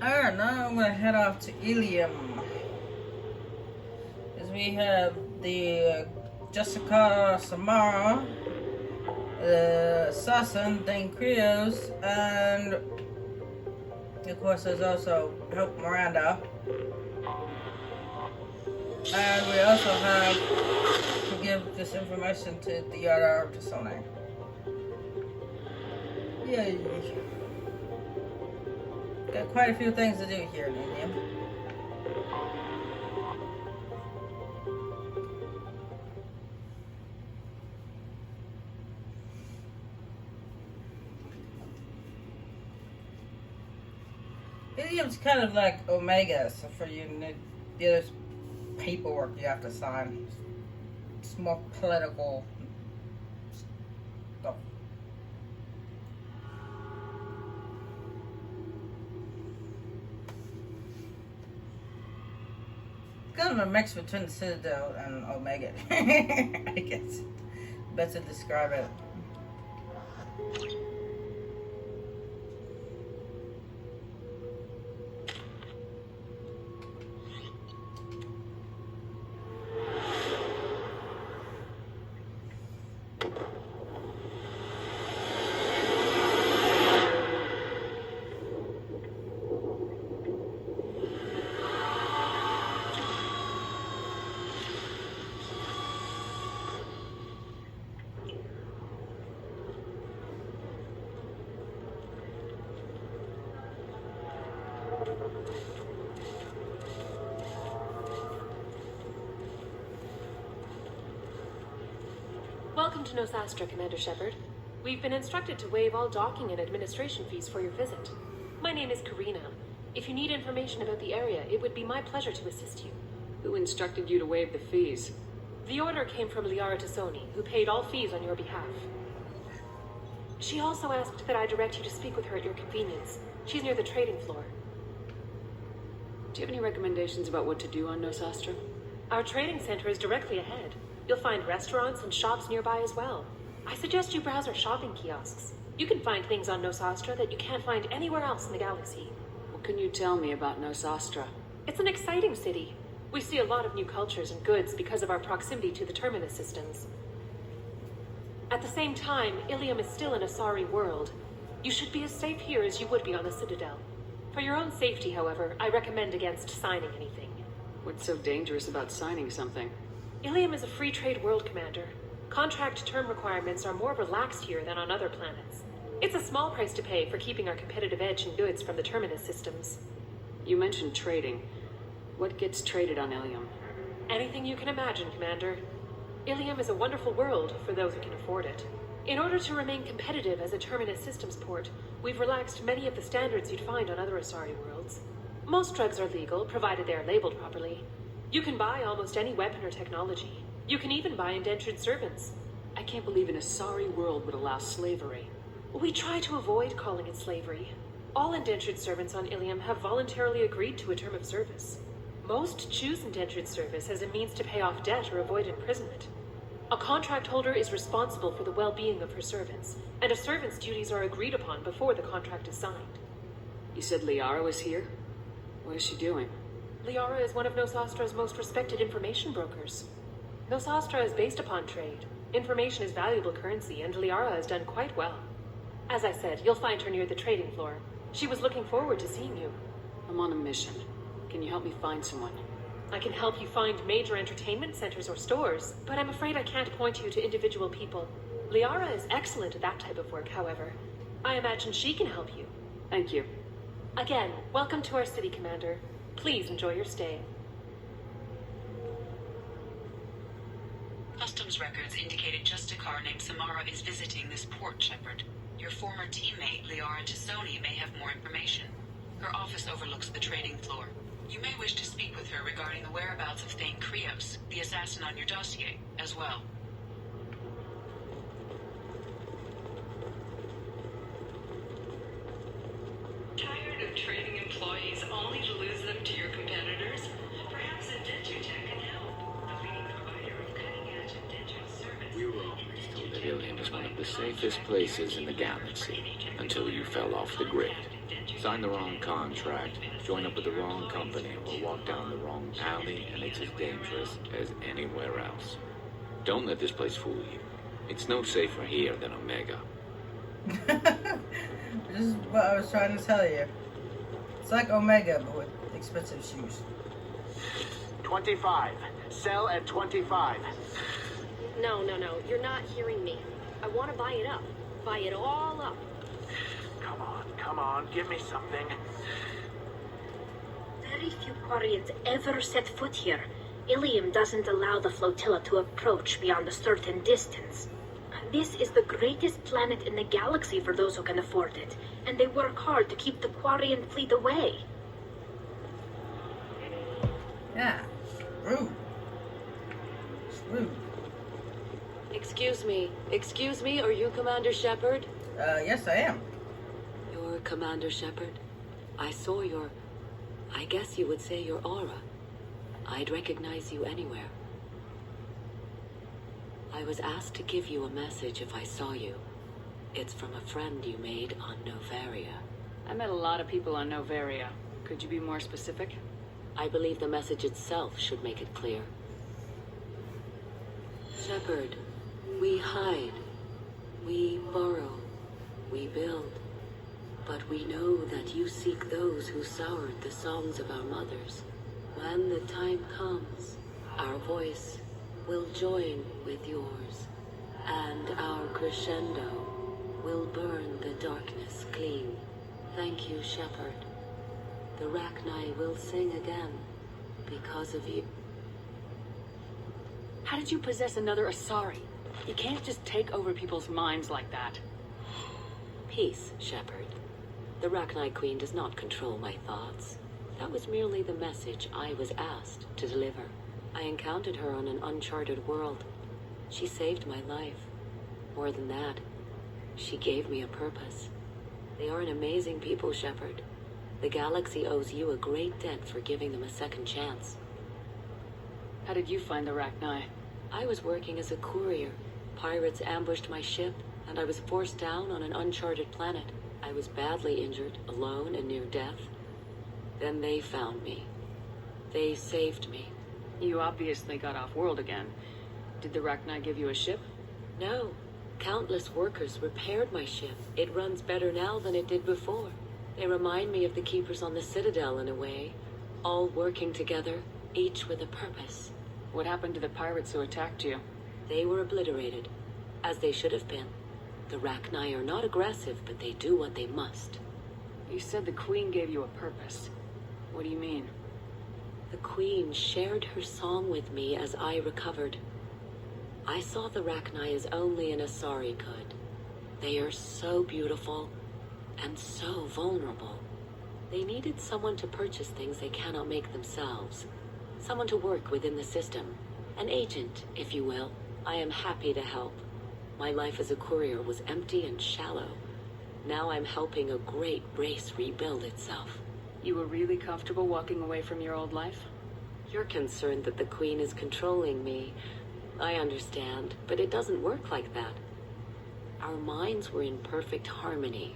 Alright, now I'm gonna head off to Illium. As we have the Jessica Samara, the assassin Dane Krios, and of course there's also Hope Miranda. And we also have to give this information to the other persona. Yay! Got quite a few things to do here in Illium. Illium's kind of like Omega, so for you, there's paperwork you have to sign. It's more political stuff. Kind of a mix between the Citadel and Omega, I guess. Best to describe it. Welcome to Nosastra, Commander Shepard. We've been instructed to waive all docking and administration fees for your visit. My name is Karina. If you need information about the area, it would be my pleasure to assist you. Who instructed you to waive the fees? The order came from Liara Tassoni, who paid all fees on your behalf. She also asked that I direct you to speak with her at your convenience. She's near the trading floor. Do you have any recommendations about what to do on Nosastra? Our trading center is directly ahead. You'll find restaurants and shops nearby as well. I suggest you browse our shopping kiosks. You can find things on Nosastra that you can't find anywhere else in the galaxy. What can you tell me about Nosastra? It's an exciting city. We see a lot of new cultures and goods because of our proximity to the Terminus systems. At the same time, Illium is still an Asari world. You should be as safe here as you would be on the Citadel. For your own safety, however, I recommend against signing anything. What's so dangerous about signing something? Illium is a free trade world, Commander. Contract term requirements are more relaxed here than on other planets. It's a small price to pay for keeping our competitive edge in goods from the Terminus systems. You mentioned trading. What gets traded on Illium? Anything you can imagine, Commander. Illium is a wonderful world for those who can afford it. In order to remain competitive as a Terminus systems port, we've relaxed many of the standards you'd find on other Asari worlds. Most drugs are legal, provided they are labeled properly. You can buy almost any weapon or technology. You can even buy indentured servants. I can't believe an Asari world would allow slavery. We try to avoid calling it slavery. All indentured servants on Illium have voluntarily agreed to a term of service. Most choose indentured service as a means to pay off debt or avoid imprisonment. A contract holder is responsible for the well-being of her servants, and a servant's duties are agreed upon before the contract is signed. You said Liara was here? What is she doing? Liara is one of Nosastra's most respected information brokers. Nosastra is based upon trade. Information is valuable currency, and Liara has done quite well. As I said, you'll find her near the trading floor. She was looking forward to seeing you. I'm on a mission. Can you help me find someone? I can help you find major entertainment centers or stores, but I'm afraid I can't point you to individual people. Liara is excellent at that type of work, however. I imagine she can help you. Thank you. Again, welcome to our city, Commander. Please enjoy your stay. Customs records indicated just a car named Samara is visiting this port, Shepard. Your former teammate, Liara Tassoni, may have more information. Her office overlooks the trading floor. You may wish to speak with her regarding the whereabouts of Thane Krios, the assassin on your dossier, as well. Tired of training employees only to lose them to your competitors? Perhaps Indentutech can help. The leading provider of cutting-edge indentured service. We were always told that Illium was one of the safest places in the galaxy until you fell off the grid. Did you Sign the check wrong today? contract, join up with the wrong company, or walk down the wrong alley, and it's as dangerous as anywhere else. Don't let this place fool you. It's no safer here than Omega. This is what I was trying to tell you. It's like Omega, but with expensive shoes. 25. Sell at 25. No. You're not hearing me. I want to buy it up. Buy it all up. Come on, give me something. Very few Quarians ever set foot here. Illium doesn't allow the flotilla to approach beyond a certain distance. This is the greatest planet in the galaxy for those who can afford it, and they work hard to keep the Quarian fleet away. Yeah. Rude. It's rude. Excuse me, are you Commander Shepard? Yes, I am. You're Commander Shepard? I saw your... I guess you would say your aura. I'd recognize you anywhere. I was asked to give you a message if I saw you. It's from a friend you made on Novaria. I met a lot of people on Novaria. Could you be more specific? I believe the message itself should make it clear. Shepard, we hide. We borrow. We build. But we know that you seek those who soured the songs of our mothers. When the time comes, our voice will join with yours, and our crescendo will burn the darkness clean. Thank you, Shepard. The Rachni will sing again because of you. How did you possess another Asari? You can't just take over people's minds like that. Peace, Shepard. The Rachni Queen does not control my thoughts. That was merely the message I was asked to deliver. I encountered her on an uncharted world. She saved my life. More than that, she gave me a purpose. They are an amazing people, Shepard. The galaxy owes you a great debt for giving them a second chance. How did you find the Rachni? I was working as a courier. Pirates ambushed my ship, and I was forced down on an uncharted planet. I was badly injured, alone and near death. Then they found me. They saved me. You obviously got off-world again. Did the Rachni give you a ship? No. Countless workers repaired my ship. It runs better now than it did before. They remind me of the Keepers on the Citadel in a way. All working together, each with a purpose. What happened to the pirates who attacked you? They were obliterated, as they should have been. The Rachni are not aggressive, but they do what they must. You said the Queen gave you a purpose. What do you mean? The Queen shared her song with me as I recovered. I saw the Rachni as only an Asari could. They are so beautiful and so vulnerable. They needed someone to purchase things they cannot make themselves. Someone to work within the system. An agent, if you will. I am happy to help. My life as a courier was empty and shallow. Now I'm helping a great race rebuild itself. You were really comfortable walking away from your old life? You're concerned that the Queen is controlling me. I understand, but it doesn't work like that. Our minds were in perfect harmony.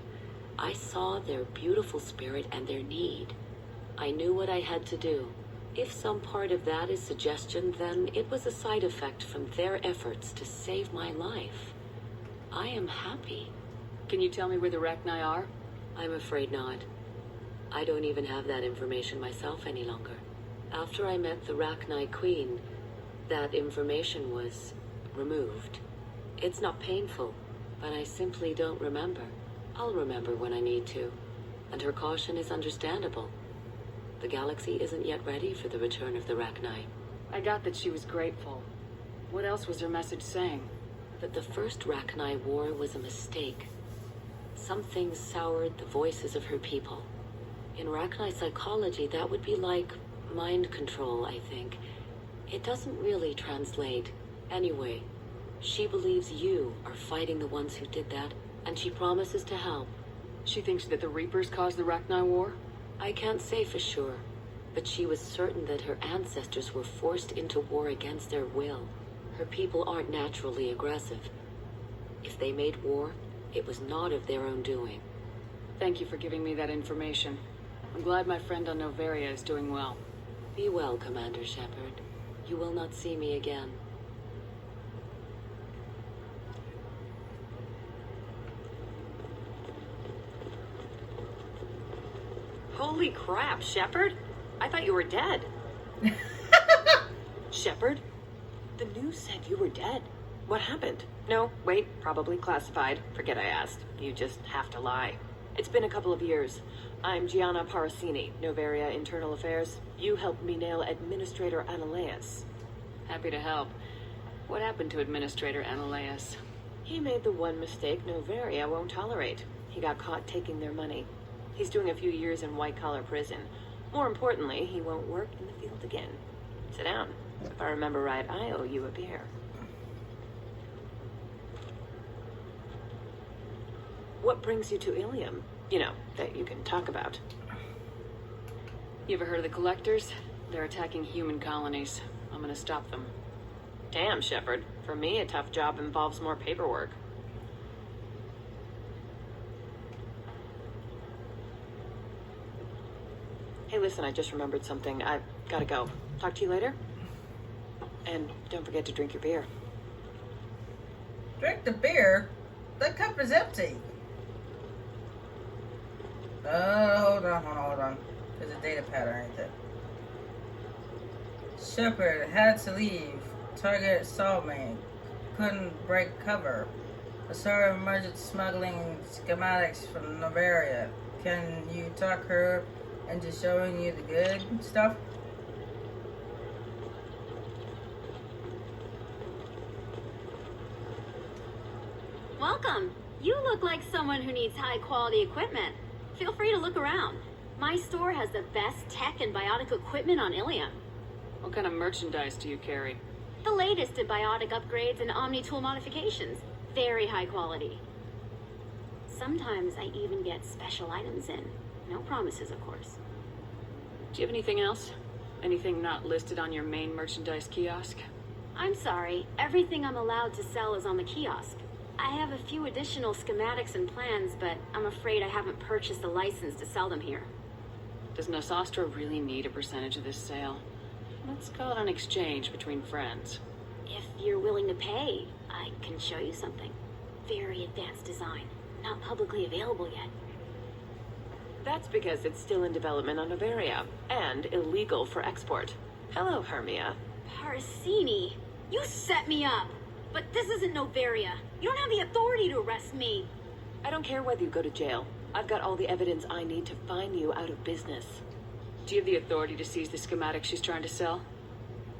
I saw their beautiful spirit and their need. I knew what I had to do. If some part of that is suggestion, then it was a side effect from their efforts to save my life. I am happy. Can you tell me where the Rachni are? I'm afraid not. I don't even have that information myself any longer. After I met the Rachni Queen, that information was removed. It's not painful, but I simply don't remember. I'll remember when I need to, and her caution is understandable. The galaxy isn't yet ready for the return of the Rachni. I got that she was grateful. What else was her message saying? That the first Rachni war was a mistake. Something soured the voices of her people. In Rachni psychology, that would be like mind control, I think. It doesn't really translate. Anyway, she believes you are fighting the ones who did that, and she promises to help. She thinks that the Reapers caused the Rachni war? I can't say for sure, but she was certain that her ancestors were forced into war against their will. Her people aren't naturally aggressive. If they made war, it was not of their own doing. Thank you for giving me that information. I'm glad my friend on Novaria is doing well. Be well, Commander Shepard. You will not see me again. Holy crap, Shepard! I thought you were dead. Shepard? The news said you were dead. What happened? No, wait, probably classified. Forget I asked. You just have to lie. It's been a couple of years. I'm Gianna Parasini, Novaria Internal Affairs. You helped me nail Administrator Analeas. Happy to help. What happened to Administrator Analeas? He made the one mistake Novaria won't tolerate. He got caught taking their money. He's doing a few years in white-collar prison. More importantly, he won't work in the field again. Sit down. If I remember right, I owe you a beer. What brings you to Illium? You know, that you can talk about. You ever heard of the Collectors? They're attacking human colonies. I'm gonna stop them. Damn, Shepard. For me, a tough job involves more paperwork. Hey, listen, I just remembered something. I've gotta go. Talk to you later. And don't forget to drink your beer. Drink the beer? The cup is empty. Hold on. There's a data pattern right there. Shepard had to leave. Target saw me. Couldn't break cover. Asari emerged smuggling schematics from Novaria. Can you talk her into showing you the good stuff? Welcome. You look like someone who needs high-quality equipment. Feel free to look around. My store has the best tech and biotic equipment on Illium. What kind of merchandise do you carry? The latest in biotic upgrades and omni-tool modifications. Very high quality. Sometimes I even get special items in. No promises, of course. Do you have anything else? Anything not listed on your main merchandise kiosk? I'm sorry. Everything I'm allowed to sell is on the kiosk. I have a few additional schematics and plans, but I'm afraid I haven't purchased a license to sell them here. Does Nosastra really need a percentage of this sale? Let's call it an exchange between friends. If you're willing to pay, I can show you something. Very advanced design. Not publicly available yet. That's because it's still in development on Novaria, and illegal for export. Hello, Hermia. Parasini, you set me up! But this isn't Novaria. You don't have the authority to arrest me. I don't care whether you go to jail. I've got all the evidence I need to fine you out of business. Do you have the authority to seize the schematic she's trying to sell?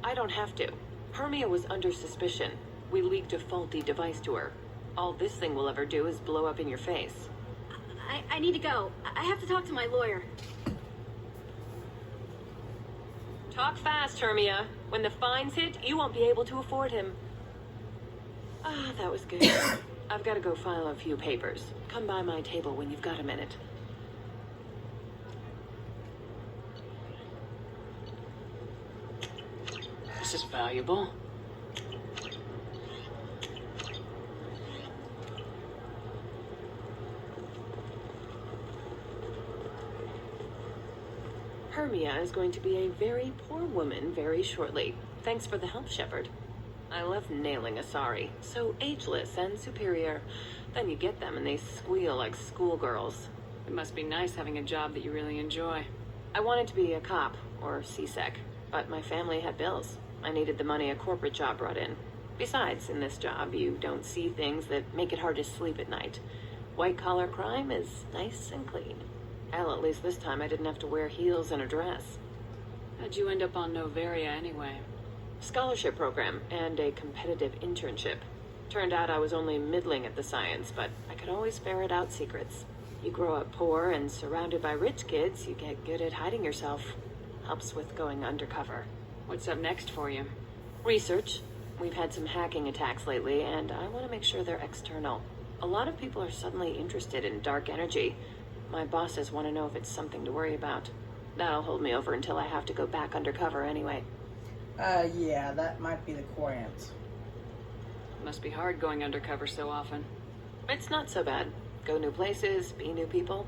I don't have to. Hermia was under suspicion. We leaked a faulty device to her. All this thing will ever do is blow up in your face. I need to go. I have to talk to my lawyer. Talk fast, Hermia. When the fines hit, you won't be able to afford him. Ah, that was good. I've got to go file a few papers. Come by my table when you've got a minute. This is valuable. Hermia is going to be a very poor woman very shortly. Thanks for the help, Shepard. I love nailing Asari. So ageless and superior. Then you get them and they squeal like schoolgirls. It must be nice having a job that you really enjoy. I wanted to be a cop, or CSEC, but my family had bills. I needed the money a corporate job brought in. Besides, in this job, you don't see things that make it hard to sleep at night. White-collar crime is nice and clean. Hell, at least this time I didn't have to wear heels and a dress. How'd you end up on Novaria anyway? Scholarship program and a competitive internship. Turned out I was only middling at the science, but I could always ferret out secrets. You grow up poor and surrounded by rich kids, you get good at hiding yourself. Helps with going undercover. What's up next for you? Research. We've had some hacking attacks lately, and I want to make sure they're external. A lot of people are suddenly interested in dark energy. My bosses want to know if it's something to worry about. That'll hold me over until I have to go back undercover anyway. Yeah, that might be the core answer. Must be hard going undercover so often. It's not so bad. Go new places, be new people.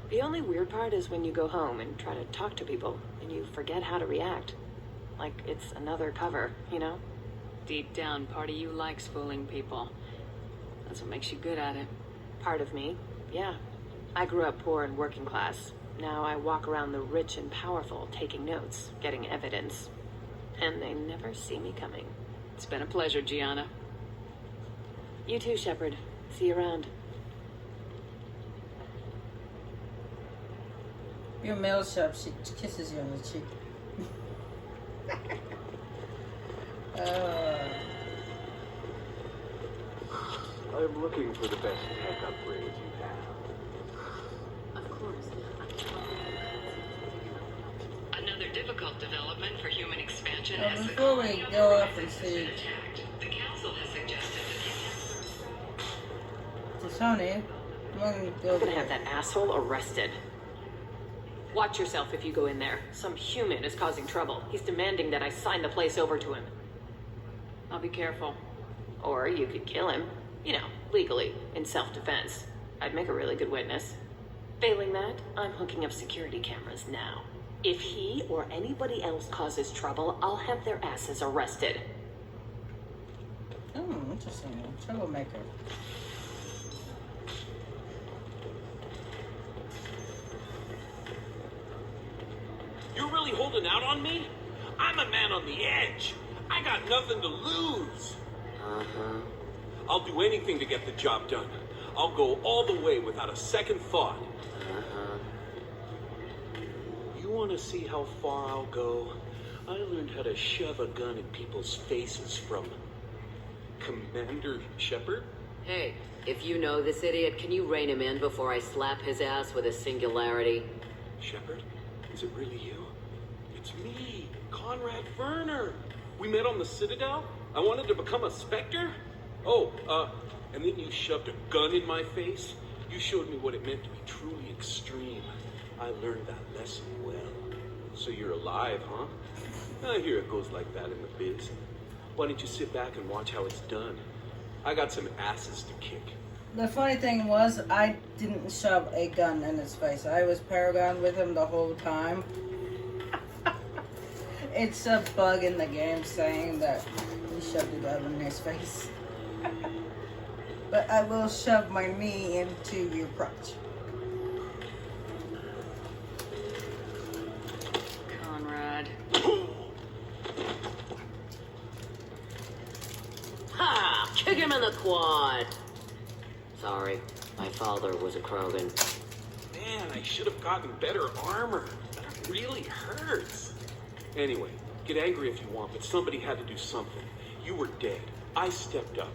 The only weird part is when you go home and try to talk to people, and you forget how to react. Like it's another cover, you know? Deep down, part of you likes fooling people. That's what makes you good at it. Part of me, yeah. I grew up poor and working class. Now I walk around the rich and powerful, taking notes, getting evidence. And they never see me coming. It's been a pleasure, Gianna. You too, Shepard. See you around. Your mail shop, she kisses you on the cheek. I'm looking for the best tech upgrades you have. Of course. Another difficult development for human expansion Well, as the before we colony of go off Horizon and has see been attacked. The council has suggested that to Sony, I'm gonna go I'm gonna have that asshole arrested. Watch yourself if you go in there. Some human is causing trouble. He's demanding that I sign the place over to him. I'll be careful. Or you could kill him. You know, legally, in self-defense. I'd make a really good witness. Failing that, I'm hooking up security cameras now. If he or anybody else causes trouble, I'll have their asses arrested. Oh, interesting. Troublemaker. You're really holding out on me? I'm a man on the edge. I got nothing to lose. Uh-huh. I'll do anything to get the job done. I'll go all the way without a second thought. Uh-huh. You want to see how far I'll go? I learned how to shove a gun in people's faces from Commander Shepard. Hey, if you know this idiot, can you rein him in before I slap his ass with a singularity? Shepard? Is it really you? It's me, Conrad Werner. We met on the Citadel. I wanted to become a Spectre. And then you shoved a gun in my face. You showed me what it meant to be truly extreme. I learned that lesson well. So you're alive, huh? I hear it goes like that in the biz. Why don't you sit back and watch how it's done? I got some asses to kick. The funny thing was, I didn't shove a gun in his face. I was Paragon with him the whole time. It's a bug in the game saying that he shoved a gun in his face. But I will shove my knee into your crotch. Conrad. Ha! Kick him in the quad! Sorry, my father was a Krogan. Man, I should have gotten better armor. That really hurts. Anyway, get angry if you want, but somebody had to do something. You were dead. I stepped up.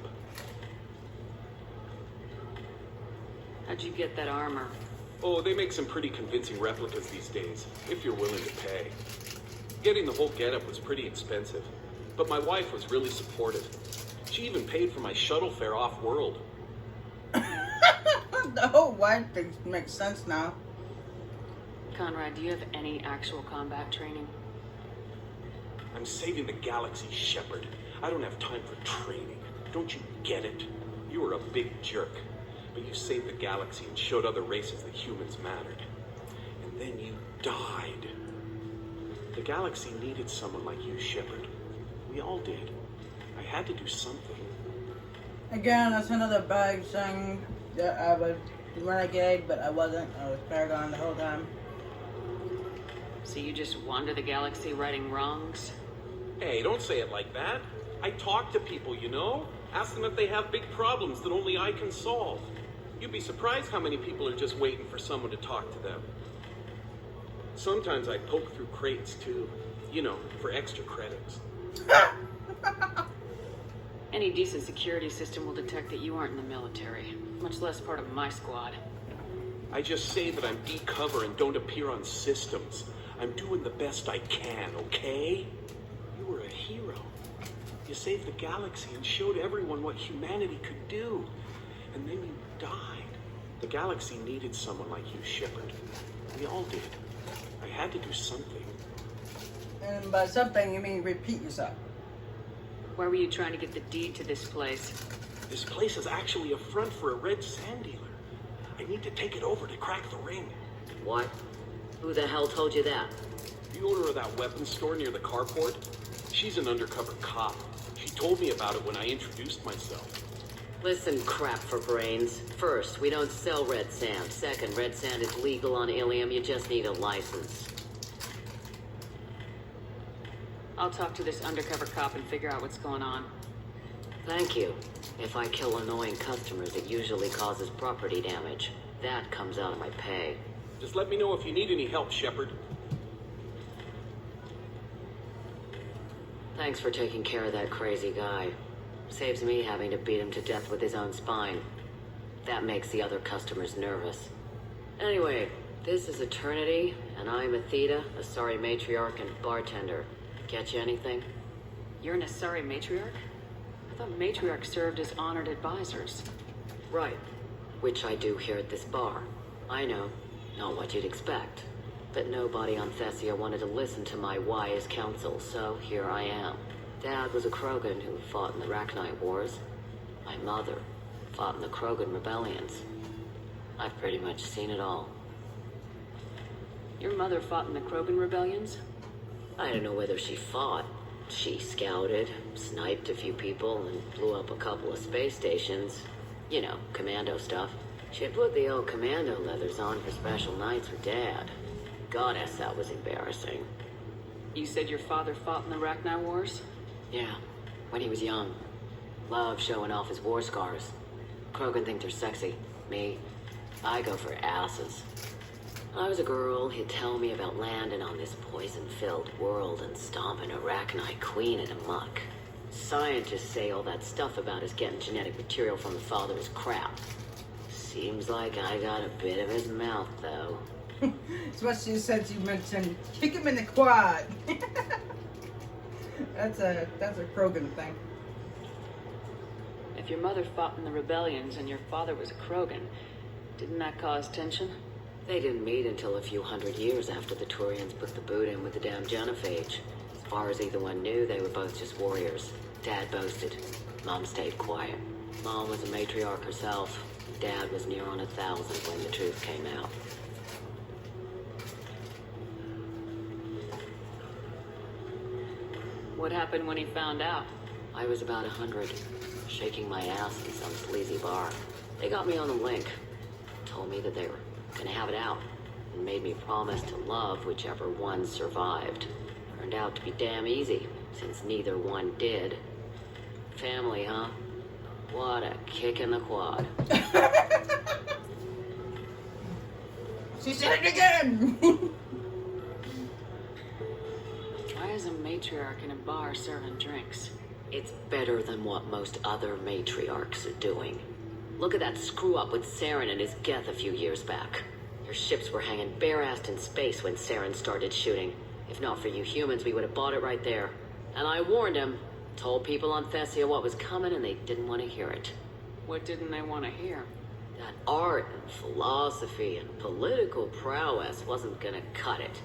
How'd you get that armor? Oh, they make some pretty convincing replicas these days, if you're willing to pay. Getting the whole getup was pretty expensive, but my wife was really supportive. She even paid for my shuttle fare off-world. The whole wife thing makes sense now. Conrad, do you have any actual combat training? I'm saving the galaxy, Shepard. I don't have time for training. Don't you get it? You were a big jerk, but you saved the galaxy and showed other races that humans mattered. And then you died. The galaxy needed someone like you, Shepard. We all did. I had to do something. Again, that's another bag saying that I was renegade, but I wasn't. I was Paragon the whole time. So you just wander the galaxy righting wrongs? Hey, don't say it like that. I talk to people, you know? Ask them if they have big problems that only I can solve. You'd be surprised how many people are just waiting for someone to talk to them. Sometimes I poke through crates, too. You know, for extra credits. Any decent security system will detect that you aren't in the military, much less part of my squad. I just say that I'm D-cover and don't appear on systems. I'm doing the best I can, okay? You were a hero. You saved the galaxy and showed everyone what humanity could do. And then you died. The galaxy needed someone like you, Shepard. We all did. I had to do something. And by something, you mean repeat yourself. Why were you trying to get the deed to this place? This place is actually a front for a red sand dealer. I need to take it over to crack the ring. What? Who the hell told you that? The owner of that weapons store near the carport? She's an undercover cop. She told me about it when I introduced myself. Listen, crap for brains. First, we don't sell red sand. Second, red sand is legal on Illium. You just need a license. I'll talk to this undercover cop and figure out what's going on. Thank you. If I kill annoying customers, it usually causes property damage. That comes out of my pay. Just let me know if you need any help, Shepard. Thanks for taking care of that crazy guy. Saves me having to beat him to death with his own spine. That makes the other customers nervous. Anyway, this is Eternity, and I'm Athena, Asari matriarch and bartender. Get you anything? You're an Asari matriarch? I thought matriarchs served as honored advisors. Right. Which I do here at this bar. I know. Not what you'd expect. But nobody on Thessia wanted to listen to my wise counsel, so here I am. Dad was a Krogan who fought in the Rachni Wars. My mother fought in the Krogan rebellions. I've pretty much seen it all. Your mother fought in the Krogan rebellions? I don't know whether she fought. She scouted, sniped a few people, and blew up a couple of space stations. You know, commando stuff. She put the old commando leathers on for special nights with Dad. Goddess, that was embarrassing. You said your father fought in the Rachni Wars? Yeah, when he was young. Loved showing off his war scars. Krogan think they're sexy. Me, I go for asses. When I was a girl, he'd tell me about landing on this poison-filled world and stomping a Rachni queen in a muck. Scientists say all that stuff about us getting genetic material from the father is crap. Seems like I got a bit of his mouth, though. It's what she said. You mentioned kick him in the quad. That's a Krogan thing. If your mother fought in the rebellions and your father was a Krogan, didn't that cause tension? They didn't meet until a few hundred years after the Turians put the boot in with the damn genophage. As far as either one knew, they were both just warriors. Dad boasted. Mom stayed quiet. Mom was a matriarch herself. Dad was near on 1,000 when the truth came out. What happened when he found out? I was about 100, shaking my ass in some sleazy bar. They got me on the link. Told me that they were gonna have it out, and made me promise to love whichever one survived. Turned out to be damn easy, since neither one did. Family, huh? What a kick in the quad. She said it again! Why is a matriarch in a bar serving drinks? It's better than what most other matriarchs are doing. Look at that screw-up with Saren and his Geth a few years back. Your ships were hanging bare-assed in space when Saren started shooting. If not for you humans, we would have bought it right there. And I warned him. Told people on Thessia what was coming, and they didn't want to hear it. What didn't they want to hear? That art and philosophy and political prowess wasn't gonna cut it.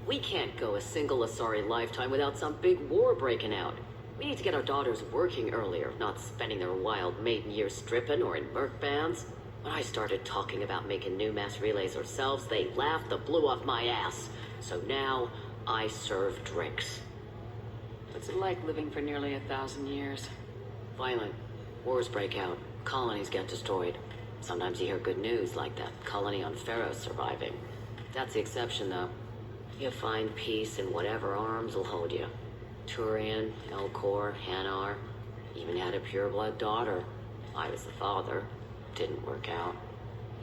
We can't go a single Asari lifetime without some big war breaking out. We need to get our daughters working earlier, not spending their wild maiden years stripping or in merc bands. When I started talking about making new mass relays ourselves, they laughed the blue off my ass. So now, I serve drinks. What's it like living for nearly 1,000 years? Violent. Wars break out. Colonies get destroyed. Sometimes you hear good news, like that colony on Pharaoh surviving. That's the exception, though. You find peace in whatever arms will hold you. Turian, Elcor, Hanar, even had a pureblood daughter. I was the father. Didn't work out.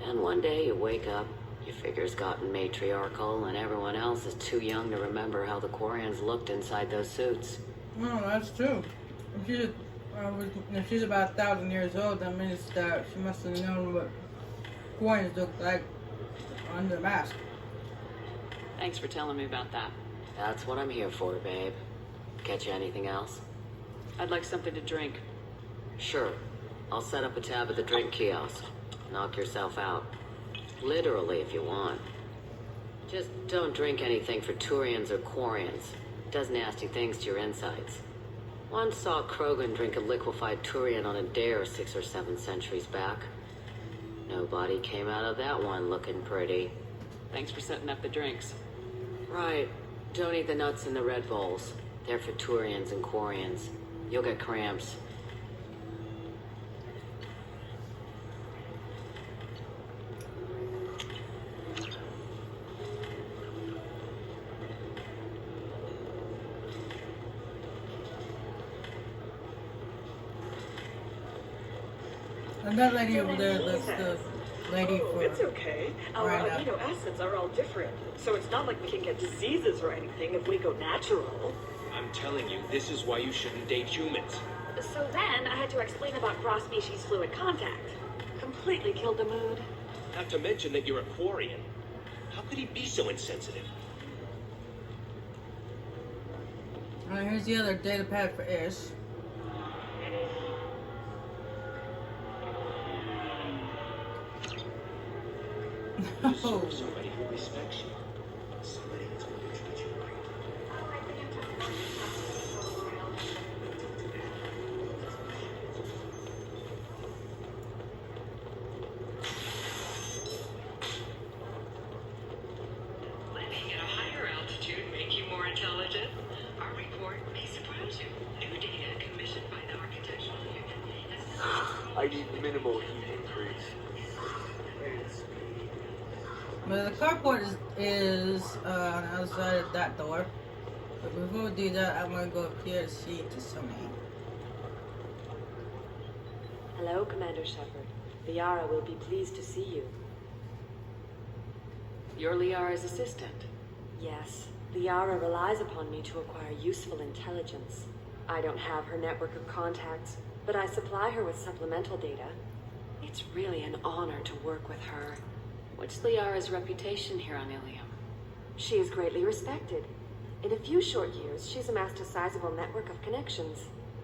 And one day you wake up, your figure's gotten matriarchal, and everyone else is too young to remember how the Quarians looked inside those suits. No, that's true. If she's about 1,000 years old, that means that she must have known what coins looked like under the mask. Thanks for telling me about that. That's what I'm here for, babe. Get you anything else? I'd like something to drink. Sure. I'll set up a tab at the drink kiosk. Knock yourself out. Literally, if you want. Just don't drink anything for Turians or Quarians. Does nasty things to your insides. Once saw Krogan drink a liquefied Turian on a dare 6 or 7 centuries back. Nobody came out of that one looking pretty. Thanks for setting up the drinks. Right. Don't eat the nuts in the Red Bulls. They're for Turians and Quarians. You'll get cramps. And that lady over there, that's the lady Oh, for... it's okay. Our Right amino acids are all different, so it's not like we can get diseases or anything if we go natural. I'm telling you, this is why you shouldn't date humans. So then, I had to explain about cross-species fluid contact. Completely killed the mood. Not to mention that you're a Quarian. How could he be so insensitive? Alright, here's the other data pad for Ish. You deserve somebody who respects you. Somebody that's going to treat you right. Living at a higher altitude make you more intelligent? Our report may surprise you. New data commissioned by the Architectural Union has I need minimal heat increase. But the carport is on the outside of that door. But before we do that, I'm gonna go up here to see Tasumi. Hello, Commander Shepard. Liara will be pleased to see you. You're Liara's assistant. Yes, Liara relies upon me to acquire useful intelligence. I don't have her network of contacts, but I supply her with supplemental data. It's really an honor to work with her. What's Liara's reputation here on Illium? She is greatly respected. In a few short years, she's amassed a sizable network of connections.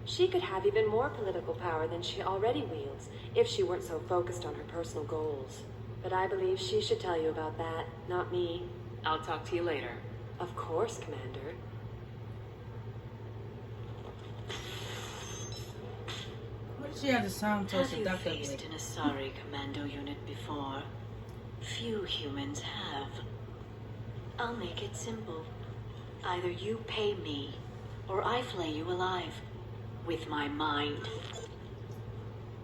She could have even more political power than she already wields if she weren't so focused on her personal goals. But I believe she should tell you about that, not me. I'll talk to you later. Of course, Commander. Why does she have to sound so Have you seductively? faced an Asari commando unit before? Few humans have. I'll make it simple. Either you pay me, or I flay you alive. With my mind.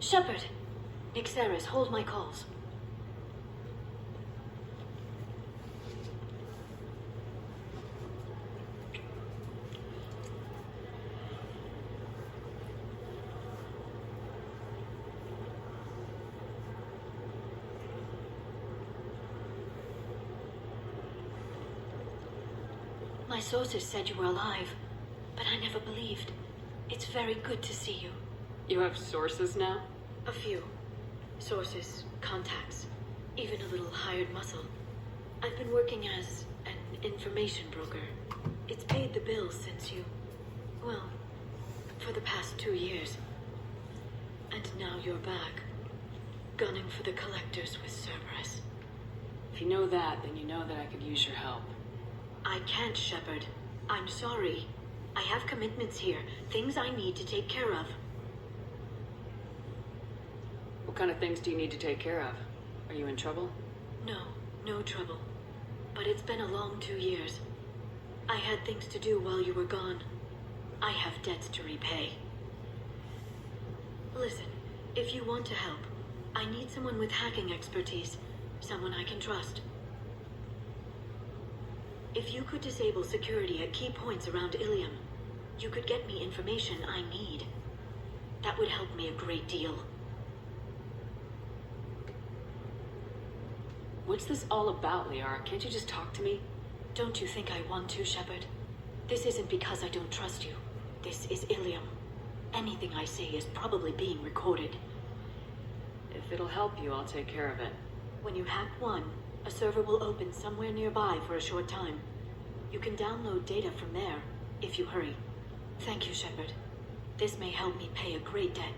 Shepard! Nixeris, hold my calls. My sources said you were alive, but I never believed. It's very good to see you. You have sources now? A few. Sources, contacts, even a little hired muscle. I've been working as an information broker. It's paid the bills since you... well, for the past 2 years. And now you're back, gunning for the collectors with Cerberus. If you know that, then you know that I could use your help. I can't, Shepard. I'm sorry. I have commitments here, things I need to take care of. What kind of things do you need to take care of? Are you in trouble? No, no trouble. But it's been a long 2 years. I had things to do while you were gone. I have debts to repay. Listen, if you want to help, I need someone with hacking expertise. Someone I can trust. If you could disable security at key points around Illium, you could get me information I need. That would help me a great deal. What's this all about, Liara? Can't you just talk to me? Don't you think I want to, Shepard? This isn't because I don't trust you. This is Illium. Anything I say is probably being recorded. If it'll help you, I'll take care of it. When you hack one, a server will open somewhere nearby for a short time. You can download data from there, if you hurry. Thank you, Shepard. This may help me pay a great debt.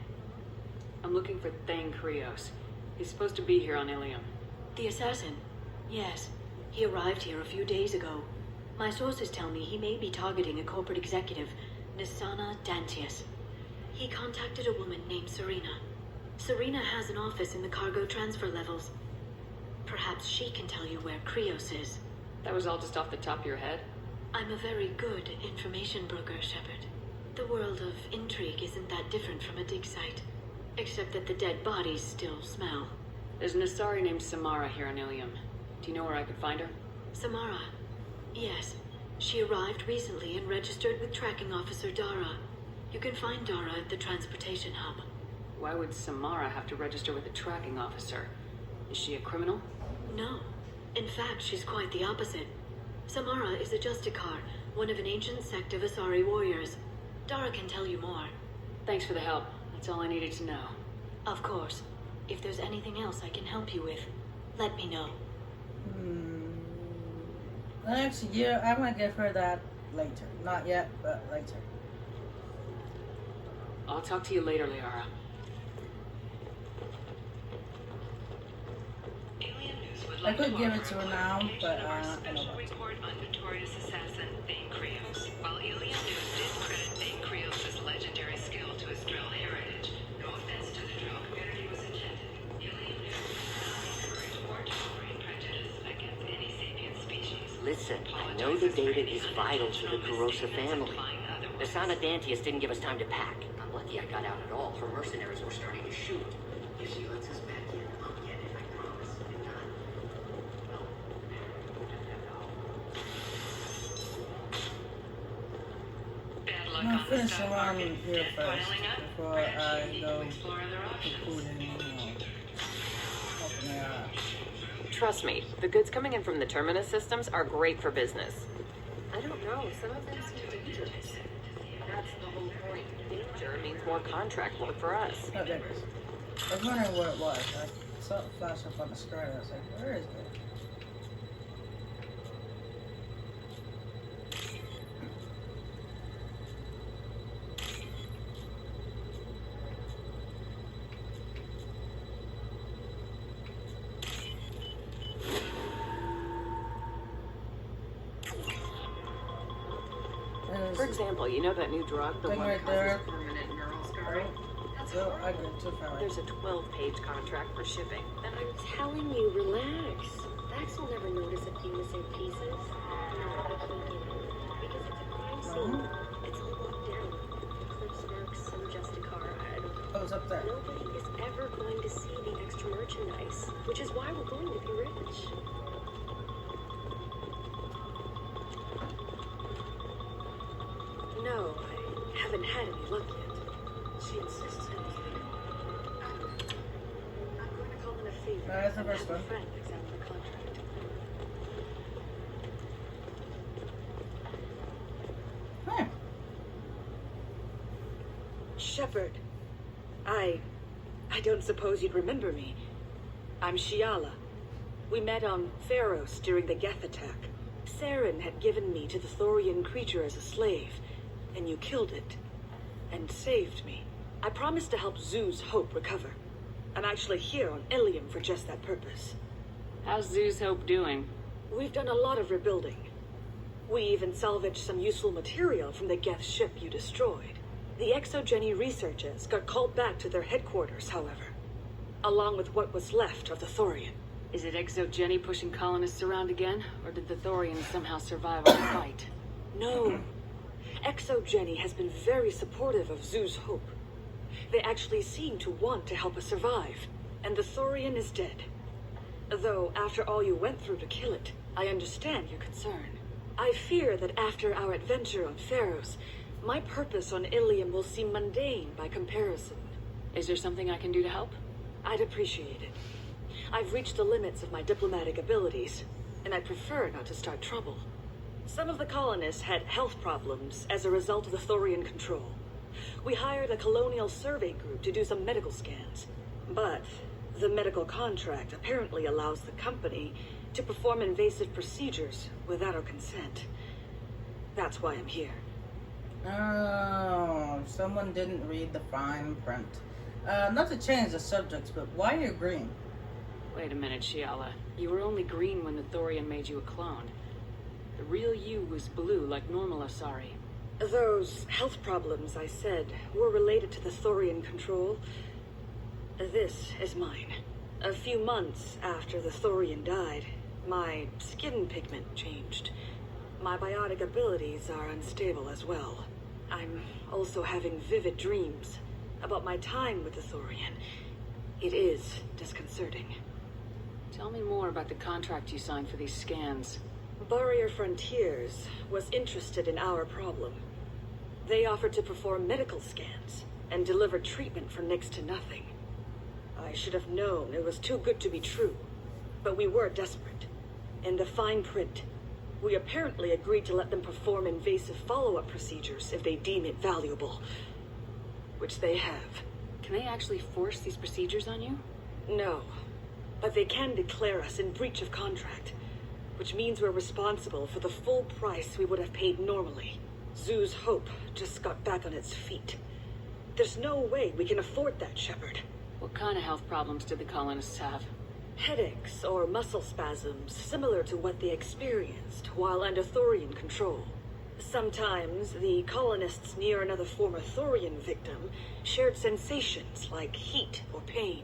I'm looking for Thane Krios. He's supposed to be here on Illium. The assassin? Yes. He arrived here a few days ago. My sources tell me he may be targeting a corporate executive, Nisana Dantius. He contacted a woman named Serena. Serena has an office in the cargo transfer levels. Perhaps she can tell you where Krios is. That was all just off the top of your head? I'm a very good information broker, Shepard. The world of intrigue isn't that different from a dig site. Except that the dead bodies still smell. There's an Asari named Samara here on Illium. Do you know where I could find her? Samara? Yes. She arrived recently and registered with Tracking Officer Dara. You can find Dara at the transportation hub. Why would Samara have to register with a tracking officer? Is she a criminal? No. In fact, she's quite the opposite. Samara is a Justicar, one of an ancient sect of Asari warriors. Dara can tell you more. Thanks for the help. That's all I needed to know. Of course. If there's anything else I can help you with, let me know. Actually, yeah, I'm gonna give her that later. Not yet, but later. I'll talk to you later, Liara. I could give it to her now, but I don't know. Report on notorious assassin Bane Krios. While Illium News did credit Bane Krios' legendary skill to his drill heritage, no offense to the drill community was intended. Illium News does not encourage or tolerate prejudice against any sapient species. Listen, I know the data is vital to the Kurosa family. The Sana Dantius didn't give us time to pack. I'm lucky I got out at all. Her mercenaries were starting to shoot. If she lets us back in, I'll get it, I promise. If not, I'm gonna finish the one here first before I go concluding. Open it up. Trust me, the goods coming in from the Terminus systems are great for business. I don't know. Some of them seem dangerous. That's the whole point. Danger means more contract work for us. Oh, there it is. I was wondering what it was. I saw it flash up on the screen. I was like, where is it? For example, you know that new drug, the one right that there. causes permanent neural scarring? So I get too far. There's a 12-page contract for shipping. And I'm telling you, relax. Vax will never notice a few missing pieces. No, I can't get it. Because it's a crime scene. It's all locked down. Cliff's Mercs, some Justicar, I don't know. Oh, it's up there. Nobody is ever going to see the extra merchandise, which is why we're going to be rich. No, I haven't had any luck yet. She insists on it. I'm going to call in a favor That's the and first have a one. friend examine the contract. Shepard, I don't suppose you'd remember me. I'm Shiala. We met on Pharos during the Geth attack. Saren had given me to the Thorian creature as a slave, and you killed it. And saved me. I promised to help Zoo's Hope recover. I'm actually here on Illium for just that purpose. How's Zoo's Hope doing? We've done a lot of rebuilding. We even salvaged some useful material from the Geth ship you destroyed. The Exogeny researchers got called back to their headquarters, however, along with what was left of the Thorian. Is it Exogeny pushing colonists around again, or did the Thorians somehow survive our fight? No. Exogeny has been very supportive of Zoo's Hope. They actually seem to want to help us survive, and the Thorian is dead. Though, after all you went through to kill it, I understand your concern. I fear that after our adventure on Pharos, my purpose on Illium will seem mundane by comparison. Is there something I can do to help? I'd appreciate it. I've reached the limits of my diplomatic abilities, and I prefer not to start trouble. Some of the colonists had health problems as a result of the Thorian control. We hired a colonial survey group to do some medical scans. But the medical contract apparently allows the company to perform invasive procedures without our consent. That's why I'm here. Oh, someone didn't read the fine print. Not to change the subject, but why are you green? Wait a minute, Shiala. You were only green when the Thorian made you a clone. The real you was blue, like normal Asari. Those health problems I said were related to the Thorian control. This is mine. A few months after the Thorian died, my skin pigment changed. My biotic abilities are unstable as well. I'm also having vivid dreams about my time with the Thorian. It is disconcerting. Tell me more about the contract you signed for these scans. Barrier Frontiers was interested in our problem. They offered to perform medical scans and deliver treatment for next to nothing. I should have known it was too good to be true, but we were desperate. In the fine print, we apparently agreed to let them perform invasive follow-up procedures if they deem it valuable, which they have. Can they actually force these procedures on you? No, but they can declare us in breach of contract, which means we're responsible for the full price we would have paid normally. Zoo's Hope just got back on its feet. There's no way we can afford that, Shepard. What kind of health problems did the colonists have? Headaches or muscle spasms similar to what they experienced while under Thorian control. Sometimes the colonists near another former Thorian victim shared sensations like heat or pain.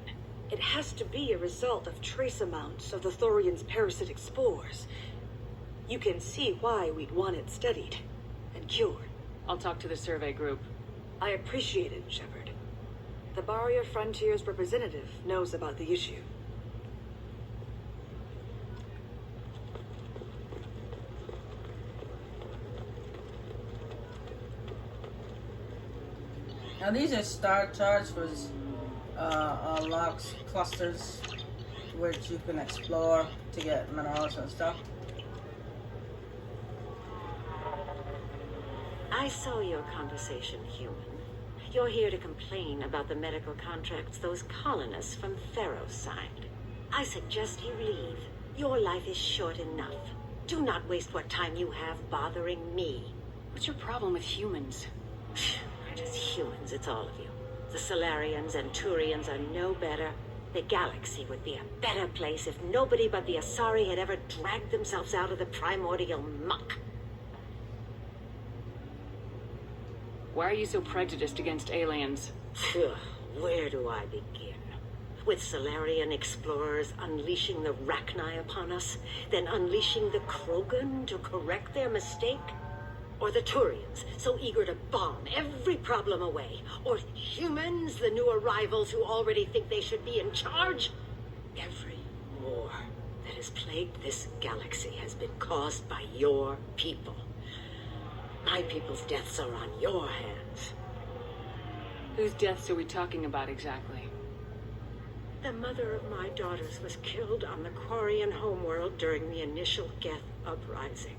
It has to be a result of trace amounts of the Thorian's parasitic spores. You can see why we'd want it studied and cured. I'll talk to the survey group. I appreciate it, Shepard. The Barrier Frontiers representative knows about the issue. Now these are star charts for unlocks clusters which you can explore to get minerals and stuff. I saw your conversation, human. You're here to complain about the medical contracts those colonists from Theros signed. I suggest you leave. Your life is short enough. Do not waste what time you have bothering me. What's your problem with humans? Just humans, it's all of you. The Solarians and Turians are no better. The galaxy would be a better place if nobody but the Asari had ever dragged themselves out of the primordial muck. Why are you so prejudiced against aliens? Where do I begin? With Solarian explorers unleashing the Rachni upon us, then unleashing the Krogan to correct their mistake? Or the Turians, so eager to bomb every problem away? Or humans, the new arrivals who already think they should be in charge? Every war that has plagued this galaxy has been caused by your people. My people's deaths are on your hands. Whose deaths are we talking about exactly? The mother of my daughters was killed on the Quarian homeworld during the initial Geth uprising.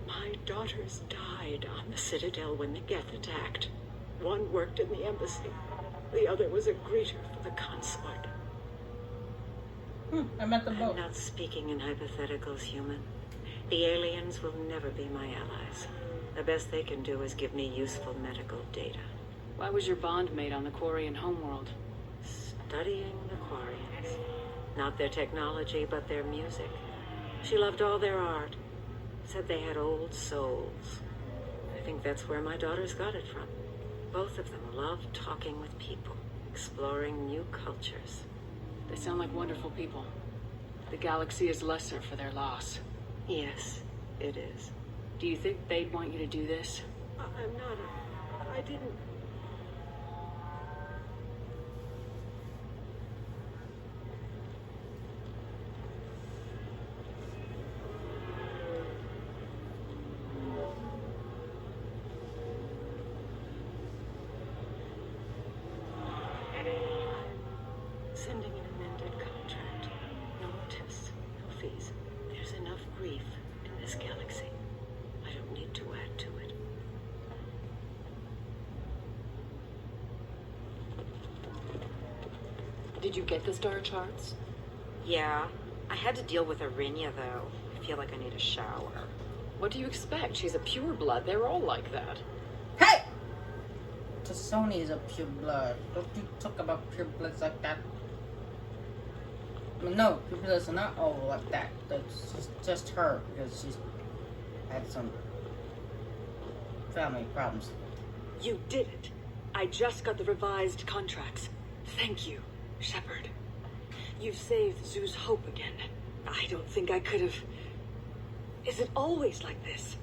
My daughters died on the Citadel when the Geth attacked. One worked in the embassy. The other was a greeter for the consort. I met them both. I'm not speaking in hypotheticals, human. The aliens will never be my allies. The best they can do is give me useful medical data. Why was your bond made on the Quarian homeworld? Studying the Quarians. Not their technology, but their music. She loved all their art. Said they had old souls. I think that's where my daughters got it from. Both of them loved talking with people, exploring new cultures. They sound like wonderful people. The galaxy is lesser for their loss. Yes, it is. Do you think they'd want you to do this? I'm not I didn't... Sending an amended contract. No more tests, no fees. There's enough grief in this galaxy. I don't need to add to it. Did you get the star charts? Yeah. I had to deal with Arinya, though. I feel like I need a shower. What do you expect? She's a pureblood. They're all like that. Hey! Sony is a pureblood. Don't you talk about purebloods like that. I mean, no, purebloods are not all like that. That's just her, because she's had some family problems. You did it. I just got the revised contracts. Thank you, Shepard. You've saved Zoo's hope again. I don't think I could have... Is it always like this?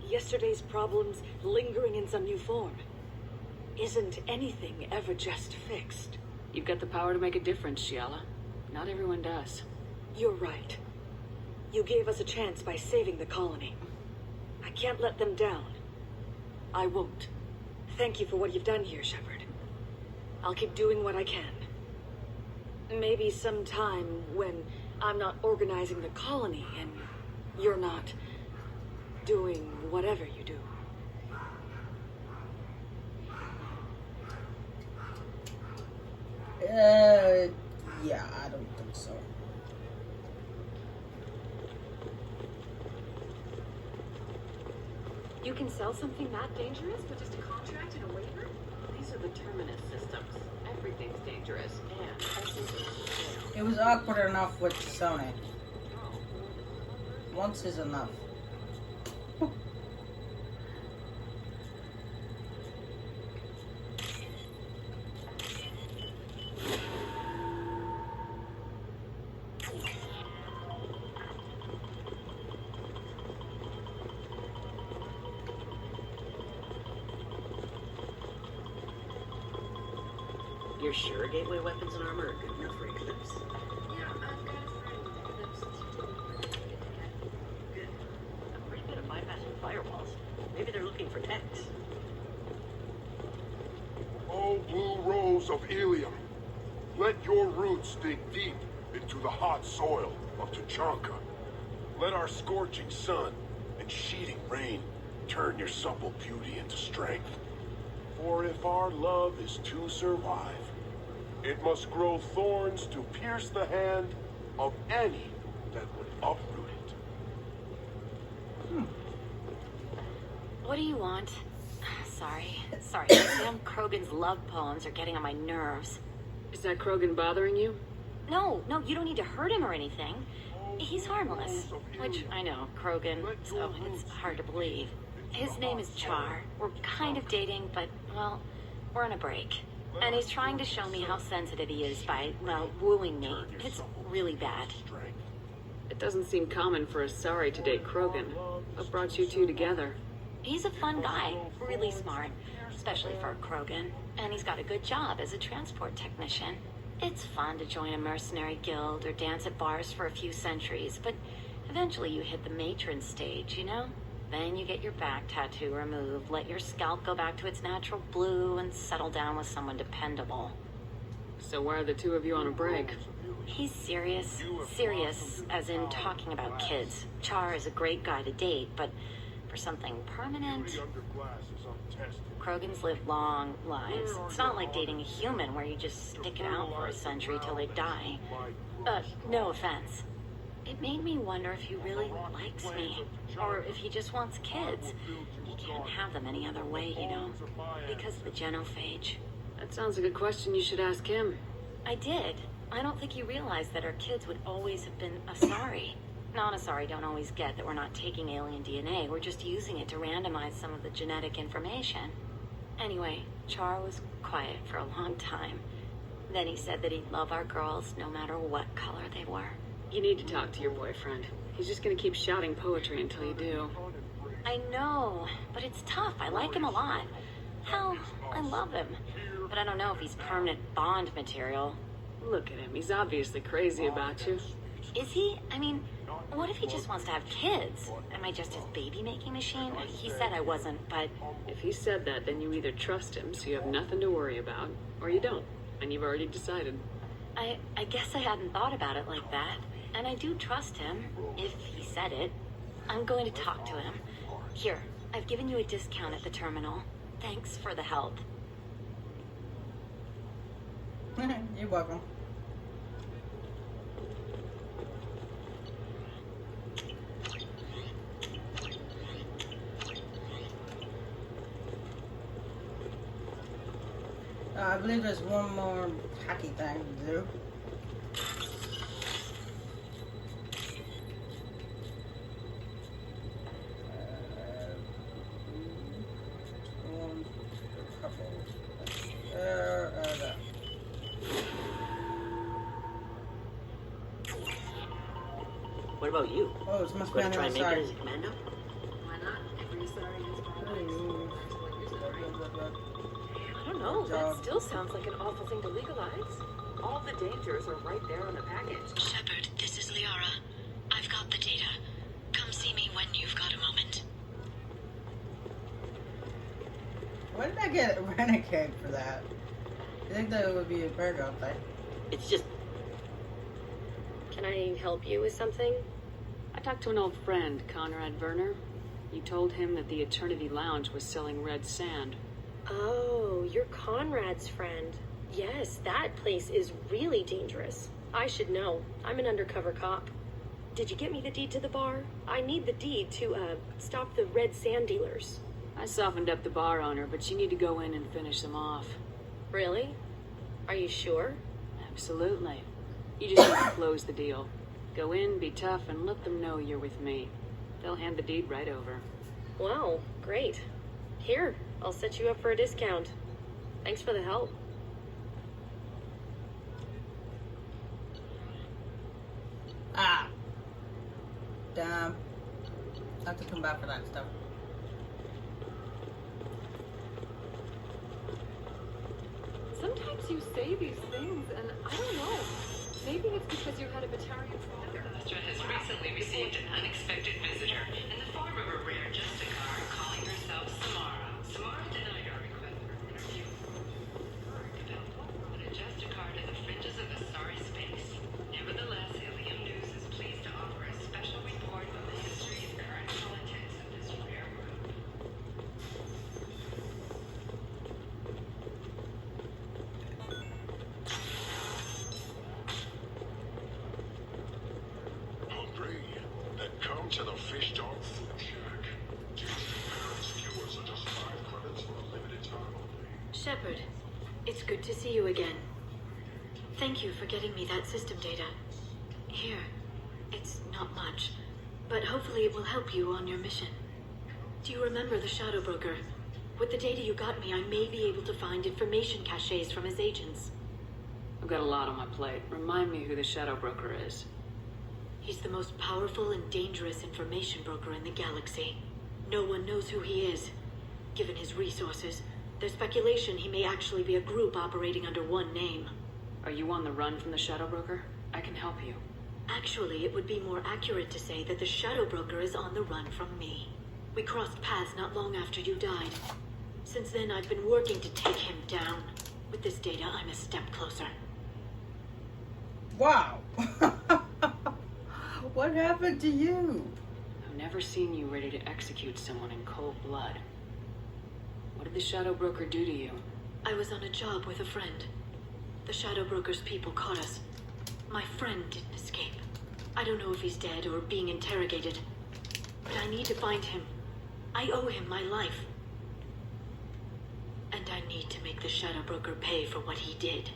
Yesterday's problems lingering in some new form. Isn't anything ever just fixed? You've got the power to make a difference, Shiala. Not everyone does. You're right. You gave us a chance by saving the colony. I can't let them down. I won't. Thank you for what you've done here, Shepard. I'll keep doing what I can. Maybe sometime when I'm not organizing the colony and you're not doing whatever you do. Yeah, I don't think so. You can sell something that dangerous with just a contract and a waiver? These are the terminus systems. Everything's dangerous, and It was awkward enough with Sony. Once is enough. You're sure gateway weapons and armor are good enough for Eclipse? yeah, I've got a friend who lives Good. I'm pretty good at bypassing firewalls. Maybe they're looking for techs. Oh, blue rose of Illium, let your roots dig deep into the hot soil of Tuchanka. Let our scorching sun and sheeting rain turn your supple beauty into strength. For if our love is to survive, it must grow thorns to pierce the hand of any that would uproot it. What do you want? Sorry. Those damn Krogan's love poems are getting on my nerves. Is that Krogan bothering you? No, you don't need to hurt him or anything. He's harmless. Which, I know, Krogan, so it's hard to believe. His name is Char. We're kind of dating, but, well, we're on a break. And he's trying to show me how sensitive he is by, well, wooing me. It's really bad. It doesn't seem common for a Asari to date Krogan. What brought you two together? He's a fun guy, really smart, especially for a Krogan. And he's got a good job as a transport technician. It's fun to join a mercenary guild or dance at bars for a few centuries, but eventually you hit the matron stage, you know? Then you get your back tattoo removed, let your scalp go back to its natural blue, and settle down with someone dependable. So why are the two of you on a break? He's serious. Serious, as in talking about kids. Char is a great guy to date, but for something permanent... Krogans live long lives. It's not like dating a human where you just stick it out for a century till they die. No offense. It made me wonder if he really likes me, or if he just wants kids. He can't have them any other way, you know, because of the genophage. That sounds like a question you should ask him. I did. I don't think he realized that our kids would always have been Asari. Non-Asari don't always get that we're not taking alien DNA, we're just using it to randomize some of the genetic information. Anyway, Char was quiet for a long time. Then he said that he'd love our girls no matter what color they were. You need to talk to your boyfriend. He's just gonna keep shouting poetry until you do. I know, but it's tough. I like him a lot. Hell, I love him. But I don't know if he's permanent Bond material. Look at him. He's obviously crazy about you. Is he? I mean, what if he just wants to have kids? Am I just his baby-making machine? He said I wasn't, but... If he said that, then you either trust him so you have nothing to worry about, or you don't, and you've already decided. I guess I hadn't thought about it like that. And I do trust him, if he said it. I'm going to talk to him. Here, I've given you a discount at the terminal. Thanks for the help. You're welcome. I believe there's one more hockey thing to do. What about you? Oh, it's must be Gonna on the try other and make it side. as a commando? Why not? Every Asari is I don't know. That still sounds like an awful thing to legalize. All the dangers are right there on the package. Shepard, this is Liara. I've got the data. Come see me when you've got a moment. Why did I get a renegade for that? I think that would be a Paragon thing. It's just... Can I help you with something? I talked to an old friend, Conrad Werner. You told him that the Eternity Lounge was selling red sand. Oh, you're Conrad's friend. Yes, that place is really dangerous. I should know. I'm an undercover cop. Did you get me the deed to the bar? I need the deed to, stop the red sand dealers. I softened up the bar owner, but you need to go in and finish them off. Really? Are you sure? Absolutely. You just need to close the deal. Go in, be tough, and let them know you're with me. They'll hand the deed right over. Wow, great. Here, I'll set you up for a discount. Thanks for the help. Ah! Damn. I have to come back for that stuff. Sometimes you say these things, and I don't know. Maybe it's because you had a Batarian father. Astra has recently received an unexpected visitor in the form of a rare Justicar calling herself Samara. Samara denied our request for an interview. An Justicar to the fringes of Asari space. Nevertheless, Illium News is pleased to offer a special report on the history and current politics of this rare group. Hungry? Then come to the Fish Dog Food Shack. Tuesday parents viewers are just 5 credits for a limited time only. Shepard, it's good to see you again. Thank you for getting me that system data. Here, it's not much, but hopefully it will help you on your mission. Do you remember the Shadow Broker? With the data you got me, I may be able to find information caches from his agents. I've got a lot on my plate. Remind me who the Shadow Broker is. He's the most powerful and dangerous information broker in the galaxy. No one knows who he is. Given his resources, there's speculation he may actually be a group operating under one name. Are you on the run from the Shadow Broker? I can help you. Actually, it would be more accurate to say that the Shadow Broker is on the run from me. We crossed paths not long after you died. Since then, I've been working to take him down. With this data, I'm a step closer. Wow! What happened to you? I've never seen you ready to execute someone in cold blood. What did the Shadow Broker do to you? I was on a job with a friend. The Shadow Broker's people caught us. My friend didn't escape. I don't know if he's dead or being interrogated. But I need to find him. I owe him my life. And I need to make the Shadow Broker pay for what he did.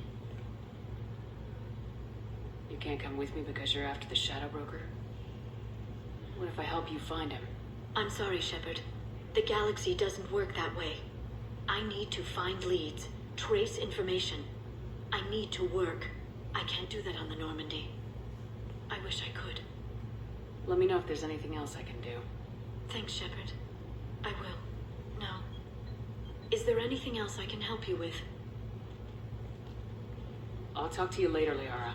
You can't come with me because you're after the Shadow Broker? What if I help you find him? I'm sorry, Shepard. The galaxy doesn't work that way. I need to find leads, trace information. I need to work. I can't do that on the Normandy. I wish I could. Let me know if there's anything else I can do. Thanks, Shepard. I will. Now, is there anything else I can help you with? I'll talk to you later, Liara.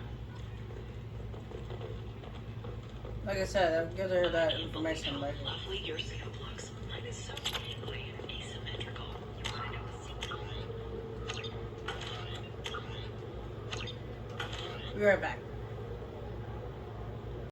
Like I said, I'll give her that information later. Lovely, your sale looks. Mine is so tangly and asymmetrical. You want to know a secret? Be right back.